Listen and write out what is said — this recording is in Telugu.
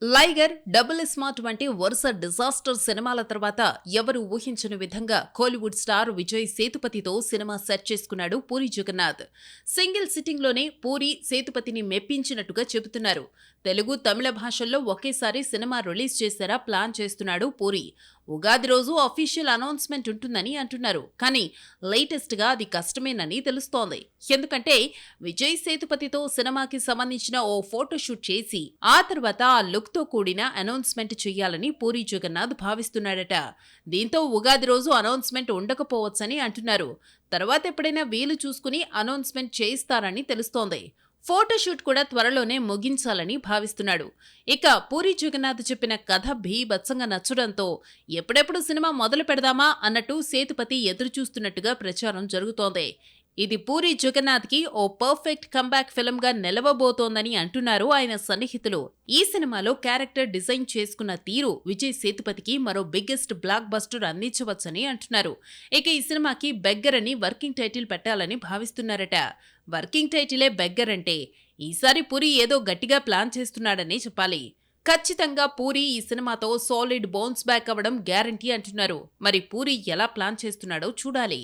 లైగర్, డబుల్ స్మార్ట్ వంటి వరుస డిజాస్టర్ సినిమాల తర్వాత ఎవరు ఊహించని విధంగా కోలీవుడ్ స్టార్ విజయ్ సేతుపతితో సినిమా సెట్ చేసుకున్నాడు పూరి జగన్నాథ్. సింగిల్ సిట్టింగ్ లోనే పూరి సేతుపతిని మెప్పించినట్టుగా చెబుతున్నారు. తెలుగు, తమిళ భాషల్లో ఒకేసారి సినిమా రిలీజ్ చేసేలా ప్లాన్ చేస్తున్నాడు పూరి. ఉగాది రోజు అఫీషియల్ అనౌన్స్మెంట్ ఉంటుందని అంటున్నారు. కానీ లేటెస్ట్ గా అది కష్టమేనని తెలుస్తోంది. ఎందుకంటే విజయ్ సేతుపతితో సినిమాకి సంబంధించిన ఓ ఫోటోషూట్ చేసి ఆ తర్వాత ఆ లుక్ తో కూడిన అనౌన్స్మెంట్ చేయాలని పూరి జగన్నాథ్ భావిస్తున్నాడట. దీంతో ఉగాది రోజు అనౌన్స్మెంట్ ఉండకపోవచ్చని అంటున్నారు. తర్వాత ఎప్పుడైనా వీలు చూసుకుని అనౌన్స్మెంట్ చేయిస్తారని తెలుస్తోంది. ఫోటోషూట్ కూడా త్వరలోనే ముగించాలని భావిస్తున్నాడు. ఇక పూరి జగన్నాథ్ చెప్పిన కథ భీభత్సంగా నచ్చడంతో ఎప్పుడెప్పుడు సినిమా మొదలు పెడదామా అన్నట్టు సేతుపతి ఎదురుచూస్తున్నట్టుగా ప్రచారం జరుగుతోంది. ఇది పూరి జగన్నాథ్ కి ఓ పర్ఫెక్ట్ కంబ్యాక్ ఫిల్మ్ గా నిలవబోతోందని అంటున్నారు ఆయన సన్నిహితులు. ఈ సినిమాలో క్యారెక్టర్ డిజైన్ చేసుకున్న తీరు విజయ్ సేతుపతికి మరో బిగ్గెస్ట్ బ్లాక్ బస్టర్ అందించవచ్చని అంటున్నారు. ఇక ఈ సినిమాకి బెగ్గర్ అని వర్కింగ్ టైటిల్ పెట్టాలని భావిస్తున్నారట. వర్కింగ్ టైటిలే బెగ్గర్ అంటే ఈసారి పూరి ఏదో గట్టిగా ప్లాన్ చేస్తున్నాడని చెప్పాలి. ఖచ్చితంగా పూరి ఈ సినిమాతో సాలిడ్ బౌన్స్ బ్యాక్ అవ్వడం గ్యారంటీ అంటున్నారు. మరి పూరి ఎలా ప్లాన్ చేస్తున్నాడో చూడాలి.